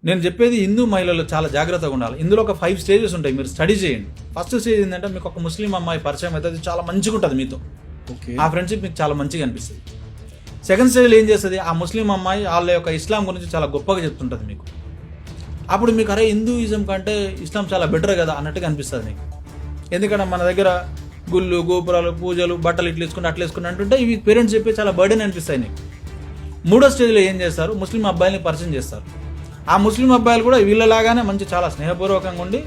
నేను చెప్పేది హిందూ మహిళలు చాలా జాగ్రత్తగా ఉండాలి. ఇందులో ఒక 5 స్టేజెస్ ఉంటాయి, మీరు స్టడీ చేయండి. ఫస్ట్ స్టేజ్ ఏంటంటే మీకు ఒక ముస్లిం అమ్మాయి పరిచయం అయితే అది చాలా మంచిగా ఉంటుంది మీతో, ఆ ఫ్రెండ్షిప్ మీకు చాలా మంచిగా అనిపిస్తుంది. సెకండ్ స్టేజ్లో ఏం చేస్తుంది, ఆ ముస్లిం అమ్మాయి వాళ్ళ యొక్క ఇస్లాం గురించి చాలా గొప్పగా చెప్తుంటుంది మీకు. అప్పుడు మీకు అరే హిందూయిజం కంటే ఇస్లాం చాలా బెటర్ కదా అన్నట్టుగా అనిపిస్తుంది మీకు. ఎందుకంటే మన దగ్గర గుళ్ళు గోపురాలు పూజలు బట్టలు ఇట్లా వేసుకుని అట్లా వేసుకుని అంటుంటే ఇవి పేరెంట్స్ చెప్పి చాలా బర్డెన్ అనిపిస్తాయి నీకు. మూడో స్టేజ్లో ఏం చేస్తారు, ముస్లిం అబ్బాయిని పరిచయం చేస్తారు. ఆ ముస్లిం అబ్బాయిలు కూడా వీళ్ళలాగానే మంచి చాలా స్నేహపూర్వకంగా ఉండి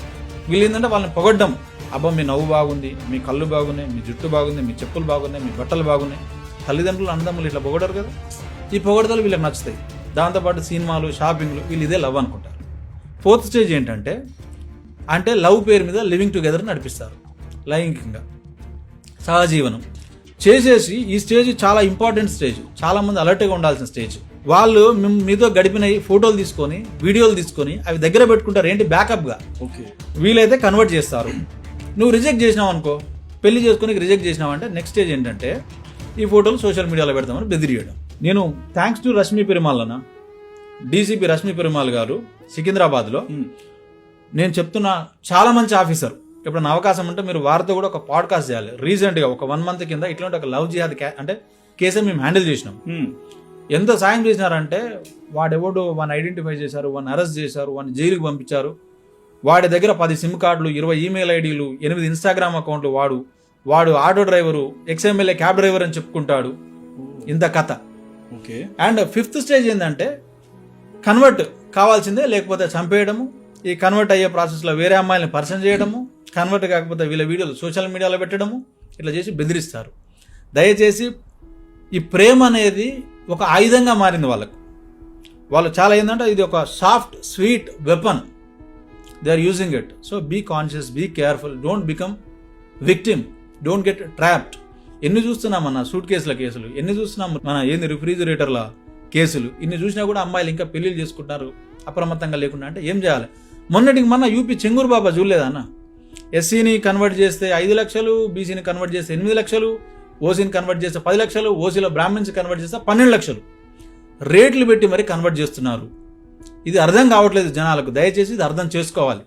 వీళ్ళు ఏంటంటే వాళ్ళని పొగడ్డం, అబ్బా మీ నవ్వు బాగుంది, మీ కళ్ళు బాగున్నాయి, మీ జుట్టు బాగుంది, మీ చెప్పులు బాగున్నాయి, మీ బట్టలు బాగున్నాయి. తల్లిదండ్రులు అన్నదమ్ములు ఇట్లా పొగడరు కదా, ఈ పొగడతలు వీళ్ళకి నచ్చుతాయి. దాంతోపాటు సినిమాలు షాపింగ్లు వీళ్ళు ఇదే లవ్ అనుకుంటారు. ఫోర్త్ స్టేజ్ ఏంటంటే అంటే లవ్ పేరు మీద లివింగ్ టుగెదర్ నడిపిస్తారు, లైంగికంగా సహజీవనం చేసేసి. ఈ స్టేజ్ చాలా ఇంపార్టెంట్ స్టేజ్, చాలామంది అలర్ట్గా ఉండాల్సిన స్టేజ్. వాళ్ళు మీతో గడిపిన ఫోటోలు తీసుకొని వీడియోలు తీసుకొని అవి దగ్గర పెట్టుకుంటారు, ఏంటి బ్యాకప్గా. వీలైతే కన్వర్ట్ చేస్తారు. నువ్వు రిజెక్ట్ చేసినావు అనుకో, పెళ్లి చేసుకుని రిజెక్ట్ చేసినావు అంటే నెక్స్ట్ స్టేజ్ ఏంటంటే ఈ ఫోటోలు సోషల్ మీడియాలో పెడతామని బెదిరియడం. నేను థ్యాంక్స్ టు రష్మి పెరుమాళ్ళన, డీసీపీ రష్మి పెరుమాల్ గారు సికింద్రాబాద్లో, నేను చెప్తున్నా చాలా మంచి ఆఫీసర్. ఎప్పుడైనా అవకాశం ఉంటే మీరు వారితో కూడా ఒక పాడ్కాస్ట్ చేయాలి. రీసెంట్గా ఒక 1 month కింద ఇట్లాంటి ఒక లవ్ జిహాద్ అంటే కేసుని మేము హ్యాండిల్ చేసినాం. ఎంత సాయం చేసినారంటే వాడెవడో వాడిని ఐడెంటిఫై చేశారు, వాడిని అరెస్ట్ చేశారు, వాడిని జైలుకి పంపించారు. వాడి దగ్గర 10 సిమ్ కార్డులు, 20 ఈమెయిల్ ఐడీలు, 8 ఇన్స్టాగ్రామ్ అకౌంట్లు, వాడు auto driver, ex-MLA cab driver అని చెప్పుకుంటాడు. ఇంత కథ. అండ్ 5th స్టేజ్ ఏంటంటే కన్వర్ట్ కావాల్సిందే, లేకపోతే చంపేయడము. ఈ కన్వర్ట్ అయ్యే ప్రాసెస్లో వేరే అమ్మాయిని పరిచయం చేయడము, కన్వర్ట్ కాకపోతే వీళ్ళ వీడియోలు సోషల్ మీడియాలో పెట్టడము, ఇట్లా చేసి బెదిరిస్తారు. దయచేసి ఈ ప్రేమ అనేది ఒక ఆయుధంగా మారింది వాళ్ళకు. వాళ్ళు చాలా ఏంటంటే ఇది ఒక soft sweet weapon, they are using it. So be conscious, be careful, don't become victim, don't get trapped. ఎన్ని చూస్తున్నాం మన సూట్ కేసుల కేసులు, ఎన్ని చూస్తున్నాం మన ఏంది రిఫ్రిజిరేటర్ల కేసులు, ఇన్ని చూసినా కూడా అమ్మాయిలు ఇంకా పెళ్లిళ్ళు చేసుకుంటారు అప్రమత్తంగా లేకుండా. అంటే ఏం చేయాలి? మొన్నటికి మొన్న యూపీ చెంగూరు బాబా చూడలేదా అన్న, ఎస్సీని కన్వర్ట్ చేస్తే 5 లక్షలు, బీసీని కన్వర్ట్ చేస్తే 8 లక్షలు, ఓసీని కన్వర్ట్ చేస్తే 10 లక్షలు, ఓసీలో బ్రాహ్మణ్స్ కన్వర్ట్ చేస్తే 12 లక్షలు రేట్లు పెట్టి మరి కన్వర్ట్ చేస్తున్నారు. ఇది అర్థం కావట్లేదు జనాలకు. దయచేసి ఇది అర్థం చేసుకోవాలి.